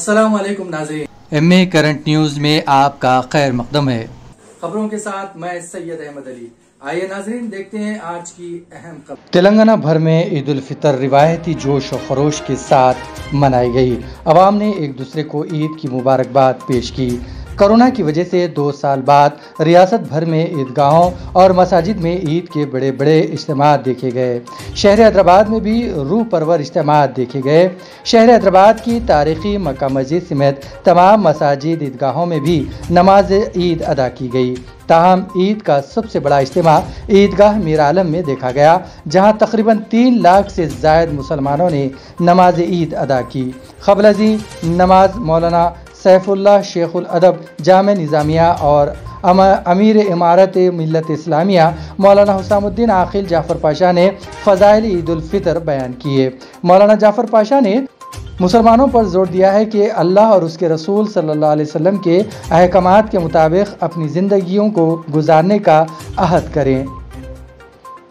अस्सलाम वालेकुम नाज़रीन, MA करंट न्यूज में आपका खैर मकदम है। खबरों के साथ मैं सैयद अहमद अली। आइए नाज़रीन, देखते हैं आज की अहम खबर। तेलंगाना भर में ईद उल फितर रिवायती जोश और खरोश के साथ मनाई गई। अवाम ने एक दूसरे को ईद की मुबारकबाद पेश की। कोरोना की वजह से 2 साल बाद रियासत भर में ईदगाहों और मसाजिद में ईद के बड़े बड़े इज्तिमा देखे गए। शहर हैदराबाद में भी रूह परवर इज्तिमा देखे गए। शहर हैदराबाद की तारीखी मक्का मस्जिद समेत तमाम मसाजिद ईदगाहों में भी नमाज ईद अदा की गई। ताहम ईद का सबसे बड़ा इज्तिमा ईदगाह मीर आलम में देखा गया, जहां तकरीबन 3 लाख से ज़ायद मुसलमानों ने नमाज ईद अदा की। क़ब्ल नमाज मौलाना सैफुल्लाह शेखुल अदब जामे निज़ामिया और अमीर इमारत मिल्लत इस्लामिया मौलाना हुसामुद्दीन आखिल जाफ़र पाशा ने फ़ज़ाइल ईद उल फितर बयान किए। मौलाना जाफ़र पाशा ने मुसलमानों पर जोर दिया है कि अल्लाह और उसके रसूल सल्लल्लाहु अलैहि वसल्लम के अहकामात के मुताबिक अपनी ज़िंदगियों को गुजारने का अहद करें।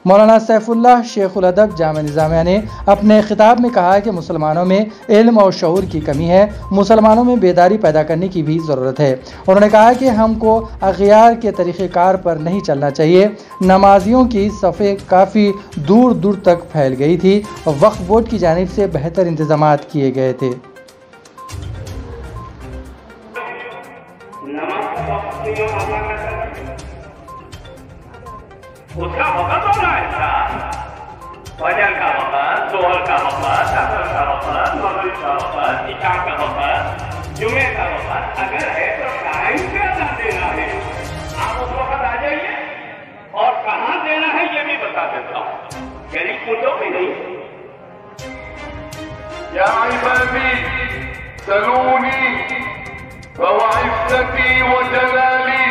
मौलाना सैफुल्लाह शेखुल अदब जामे निज़ामिया ने अपने खिताब में कहा कि मुसलमानों में इल्म और शऊर की कमी है, मुसलमानों में बेदारी पैदा करने की भी ज़रूरत है। उन्होंने कहा कि हमको अग़ियार के तरीक़ेकार पर नहीं चलना चाहिए। नमाजियों की सफ़े काफ़ी दूर दूर तक फैल गई थी और वक्फ बोर्ड की जानिब से बेहतर इंतज़ामात किए गए थे। उसका वक़्त हो रहा है, फजर का वक़्त, ज़ोहर का वक़्त, असर का वक़्त, मग़रिब का वक़्त, इशा का वक़्त, जुमे का वक़्त अगर है तो टाइम पे अदा देना है। आप उस वक़्त आ जाइए और कहाँ देना है ये भी बता देता हूँ, यानी पूछो भी नहीं। या इबादी सलूनी वइज़्ज़ती व जलाली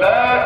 ला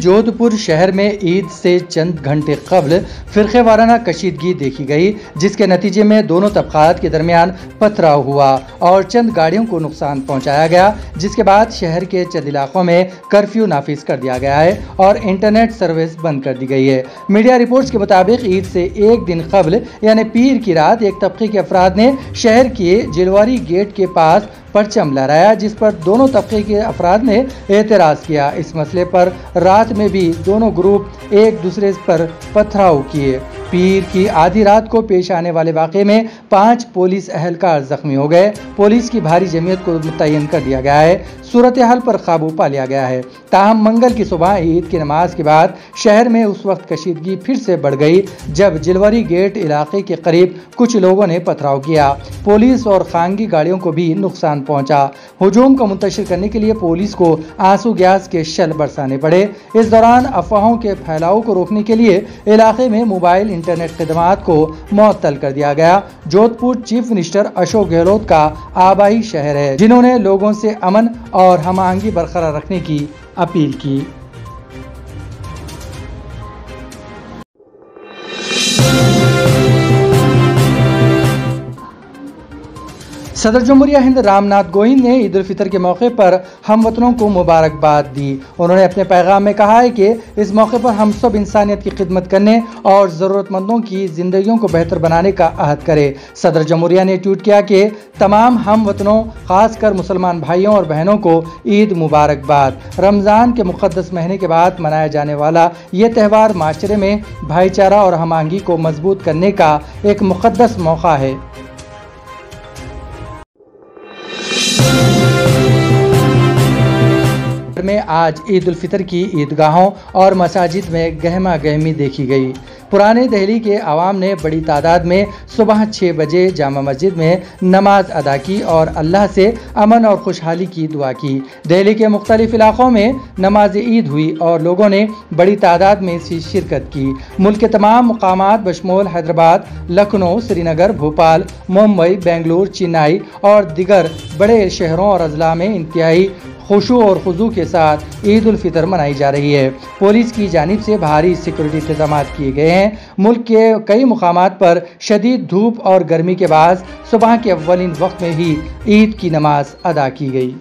जोधपुर शहर में ईद से चंद घंटे कबल फ़िरक़े वाराना कशीदगी देखी गई, जिसके नतीजे में दोनों तबक़ात के दरमियान पथराव हुआ और चंद गाड़ियों को नुकसान पहुंचाया गया, जिसके बाद शहर के चंद इलाकों में कर्फ्यू नाफिज कर दिया गया है और इंटरनेट सर्विस बंद कर दी गई है। मीडिया रिपोर्ट्स के मुताबिक ईद से एक दिन कबल यानी पीर की रात एक तबके के अफराद ने शहर के जिलवारी गेट के पास परचम लहराया, जिस पर दोनों तबके के अफराद ने एतराज़ किया। इस मसले पर रात में भी दोनों ग्रुप एक दूसरे पर पथराव किए। पीर की आधी रात को पेश आने वाले वाक़े में 5 पुलिस अहलकार जख्मी हो गए। पुलिस की भारी जमीयत को मुतय्यन कर दिया गया है। सूरत हाल पर काबू पा लिया गया है। ताहम मंगल की सुबह ईद की नमाज के बाद शहर में उस वक्त कशीदगी फिर से बढ़ गई जब जिलवरी गेट इलाके के करीब कुछ लोगों ने पथराव किया। पुलिस और खानगी गाड़ियों को भी नुकसान पहुंचा। हुजूम को मुंतशिर करने के लिए पुलिस को आंसू गैस के शल बरसाने पड़े। इस दौरान अफवाहों के फैलाव को रोकने के लिए इलाके में मोबाइल इंटरनेट खदमात को मुअत्तल कर दिया गया। जोधपुर चीफ मिनिस्टर अशोक गहलोत का आबाई शहर है, जिन्होंने लोगों से अमन और हम-आहंगी बरकरार रखने की अपील की। सदर जमहूरिया हिंद रामनाथ कोविंद ने ईद उल फितर के मौके पर हमवतनों को मुबारकबाद दी। उन्होंने अपने पैगाम में कहा है कि इस मौके पर हम सब इंसानियत की खिदमत करने और ज़रूरतमंदों की ज़िंदगियों को बेहतर बनाने का अहद करें। सदर जमहूरिया ने ट्वीट किया कि तमाम हमवतनों खासकर मुसलमान भाइयों और बहनों को ईद मुबारकबाद। रमज़ान के मुक़द्दस महीने के बाद मनाया जाने वाला ये त्यौहार माशरे में भाईचारा और हम-आहंगी को मजबूत करने का एक मुक़द्दस मौका है। में आज ईद उल फितर की ईदगाहों और मसाजिद में गहमा गहमी देखी गई। पुराने दिल्ली के आवाम ने बड़ी तादाद में सुबह 6 बजे जामा मस्जिद में नमाज अदा की और अल्लाह से अमन और खुशहाली की दुआ की। दिल्ली के मुख्तलिफ इलाकों में नमाज ईद हुई और लोगों ने बड़ी तादाद में इसकी शिरकत की। मुल्क के तमाम मुकामात बशमूल हैदराबाद, लखनऊ, श्रीनगर, भोपाल, मुंबई, बेंगलुरु, चेन्नई और दिगर बड़े शहरों और अजला में इंतहाई खुशू और खुजू के साथ ईद उल फितर मनाई जा रही है। पुलिस की जानिब से भारी सिक्योरिटी इंतजाम किए गए हैं। मुल्क के कई मुकामात पर शदीद धूप और गर्मी के बाद सुबह के अव्वलिन वक्त में ही ईद की नमाज अदा की गई।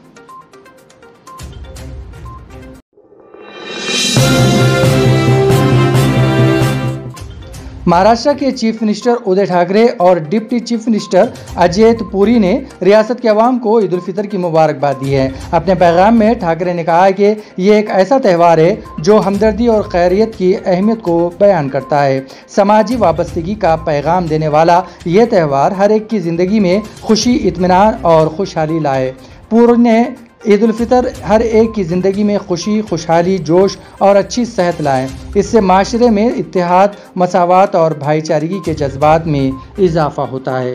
महाराष्ट्र के चीफ मिनिस्टर उद्धव ठाकरे और deputy chief minister Ajay Puri ने रियासत के अवाम को ईद उल फितर की मुबारकबाद दी है। अपने पैगाम में ठाकरे ने कहा है कि ये एक ऐसा त्यौहार है जो हमदर्दी और खैरियत की अहमियत को बयान करता है। समाजी वाबस्तगी का पैगाम देने वाला ये त्यौहार हर एक की ज़िंदगी में खुशी, इत्मीनान और खुशहाली लाए। पूरी ने ईद उल फितर हर एक की ज़िंदगी में खुशी, खुशहाली, जोश और अच्छी सेहत लाए। इससे माशरे में इत्तेहाद, मसावात और भाईचारगी के जज्बात में इजाफा होता है।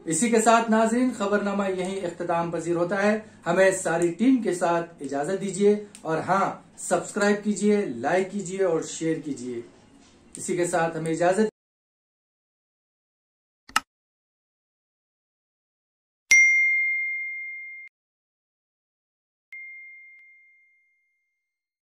इसी के साथ नाज़रीन खबरनामा यहीं इख्तिताम पजीर होता है। हमें सारी टीम के साथ इजाजत दीजिए और हाँ, सब्सक्राइब कीजिए, लाइक कीजिए और शेयर कीजिए। इसी के साथ हमें इजाजत।